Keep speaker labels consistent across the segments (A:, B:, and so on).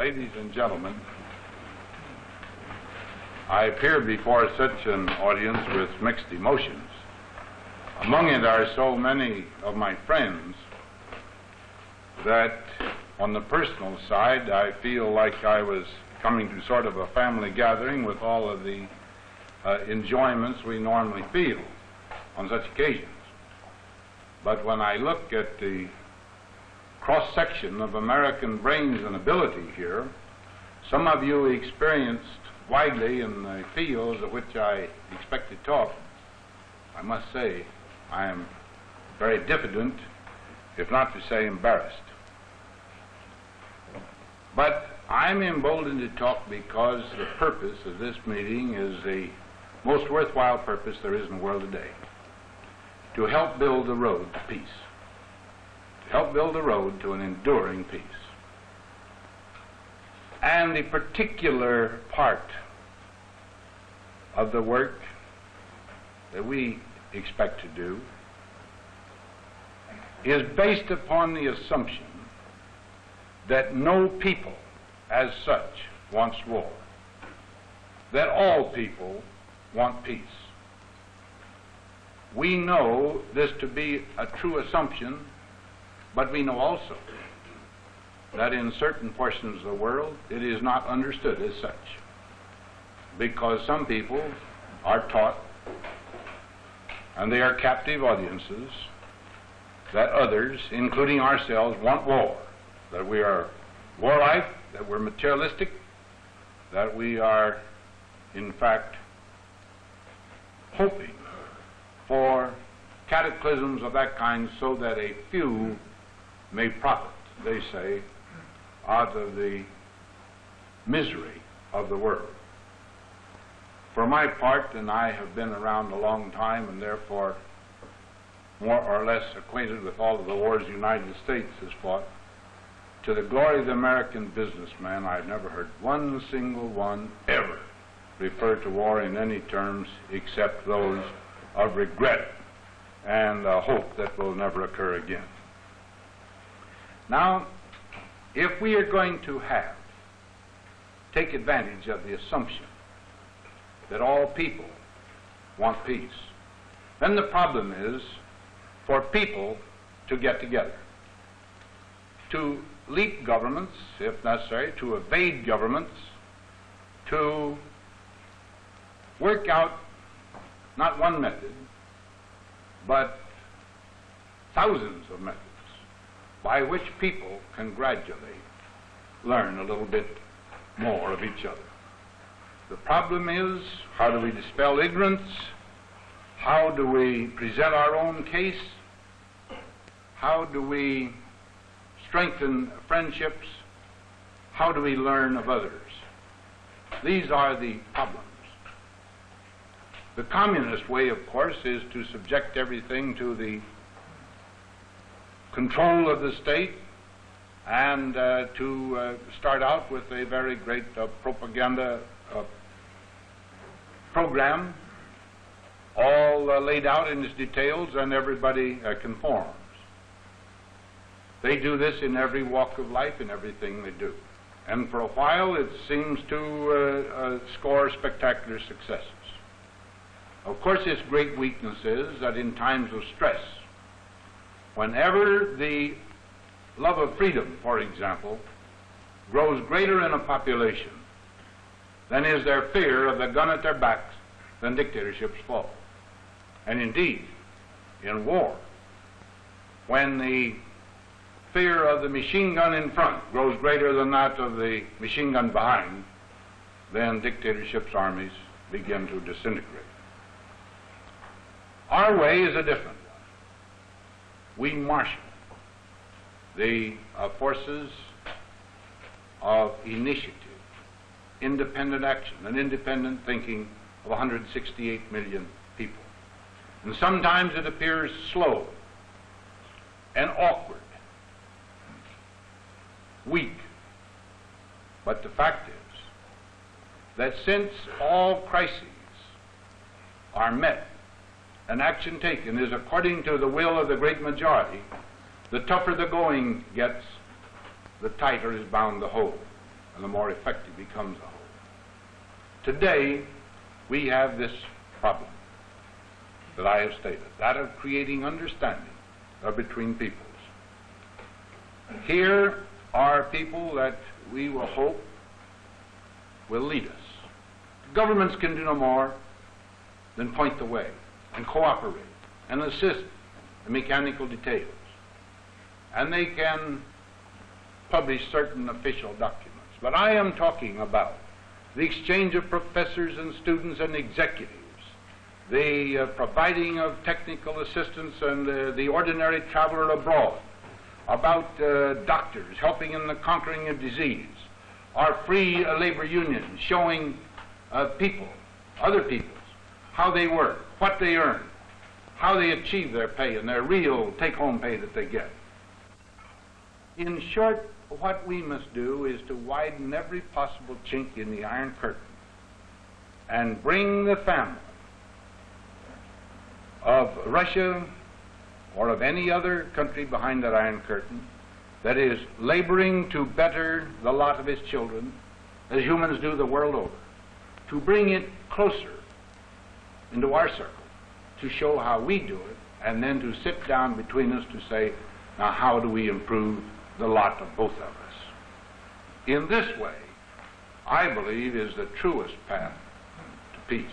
A: Ladies and gentlemen, I appear before such an audience with mixed emotions. Among it are so many of my friends that on the personal side I feel like I was coming to sort of a family gathering with all of the enjoyments we normally feel on such occasions. But when I look at the cross-section of American brains and ability here, some of you experienced widely in the fields of which I expect to talk, I must say I am very diffident, if not to say embarrassed. But I'm emboldened to talk because the purpose of this meeting is the most worthwhile purpose there is in the world today: to help build the road to peace, to help build the road to an enduring peace. And the particular part of the work that we expect to do is based upon the assumption that no people as such wants war, that all people want peace. We know this to be a true assumption, but we know also that in certain portions of the world it is not understood as such, because some people are taught, and they are captive audiences, that others, including ourselves, want war, that we are warlike, that we're materialistic, that we are, in fact, hoping for cataclysms of that kind so that a few may profit, they say, out of the misery of the world. For my part, and I have been around a long time and therefore more or less acquainted with all of the wars the United States has fought, to the glory of the American businessman, I've never heard one single one ever refer to war in any terms except those of regret and hope that will never occur again. Now, if we are going to take advantage of the assumption that all people want peace, then the problem is for people to get together, to leap governments, if necessary, to evade governments, to work out not one method, but thousands of methods by which people can gradually learn a little bit more of each other. The problem is, how do we dispel ignorance? How do we present our own case? How do we strengthen friendships? How do we learn of others? These are the problems. The communist way, of course, is to subject everything to the control of the state and to start out with a very great propaganda program, all laid out in its details, and everybody conforms. They do this in every walk of life, in everything they do. And for a while it seems to score spectacular successes. Of course, its great weakness is that in times of stress, whenever the love of freedom, for example, grows greater in a population than is their fear of the gun at their backs, then dictatorships fall. And indeed, in war, when the fear of the machine gun in front grows greater than that of the machine gun behind, then dictatorships' armies begin to disintegrate. Our way is a different one. We marshal the forces of initiative, independent action, and independent thinking of 168 million people. And sometimes it appears slow and awkward, weak. But the fact is that since all crises are met and action taken is according to the will of the great majority, the tougher the going gets, the tighter is bound the hold. and the more effective becomes the whole. Today, we have this problem that I have stated, that of creating understanding between peoples. Here are people that we will hope will lead us. Governments can do no more than point the way and cooperate and assist the mechanical details. And they can publish certain official documents. But I am talking about the exchange of professors and students and executives, the providing of technical assistance and the ordinary traveler abroad, about doctors helping in the conquering of disease, our free labor unions showing people, other peoples, how they work, what they earn, how they achieve their pay and their real take-home pay that they get. In short, what we must do is to widen every possible chink in the Iron Curtain and bring the family of Russia or of any other country behind that Iron Curtain that is laboring to better the lot of its children, as humans do the world over, to bring it closer into our circle, to show how we do it, and then to sit down between us to say, now how do we improve the lot of both of us? In this way, I believe, is the truest path to peace.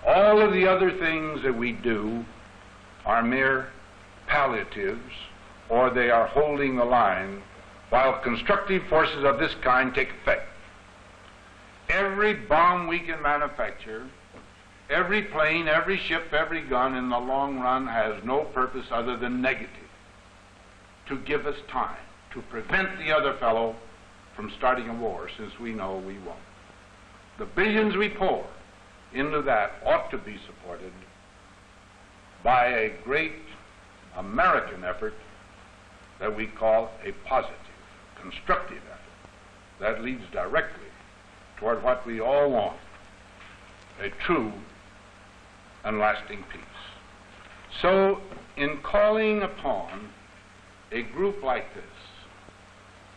A: All of the other things that we do are mere palliatives, or they are holding the line while constructive forces of this kind take effect. Every bomb we can manufacture, every plane, every ship, every gun in the long run has no purpose other than negative, to give us time, to prevent the other fellow from starting a war, since we know we won't. The billions we pour into that ought to be supported by a great American effort that we call a positive, constructive effort that leads directly toward what we all want, a true and lasting peace. So, in calling upon a group like this,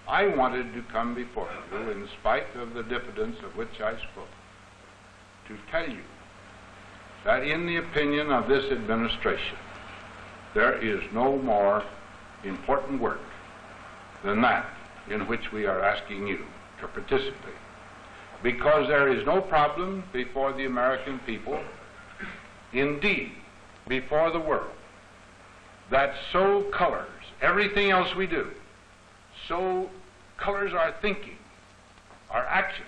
A: I wanted to come before you, in spite of the diffidence of which I spoke, to tell you that in the opinion of this administration, there is no more important work than that in which we are asking you to participate. Because there is no problem before the American people, indeed before the world, that so colors everything else we do, so colors our thinking, our actions,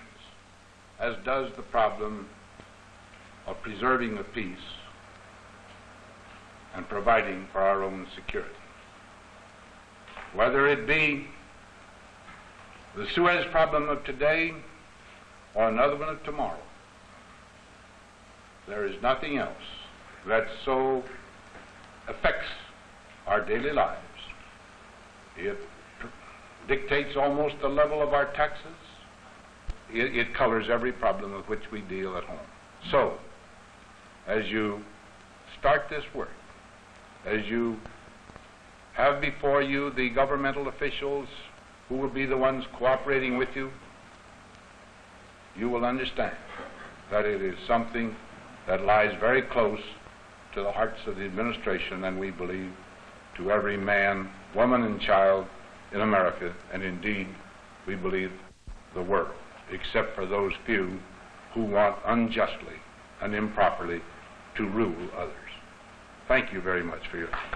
A: as does the problem of preserving the peace and providing for our own security. Whether it be the Suez problem of today or another one of tomorrow, there is nothing else that so affects our daily lives. It dictates almost the level of our taxes. It colors every problem with which we deal at home. So, as you start this work, as you have before you the governmental officials who will be the ones cooperating with you, you will understand that it is something that lies very close to the hearts of the administration, and we believe to every man, woman, and child in America, and indeed, we believe the world, except for those few who want unjustly and improperly to rule others. Thank you very much for your attention.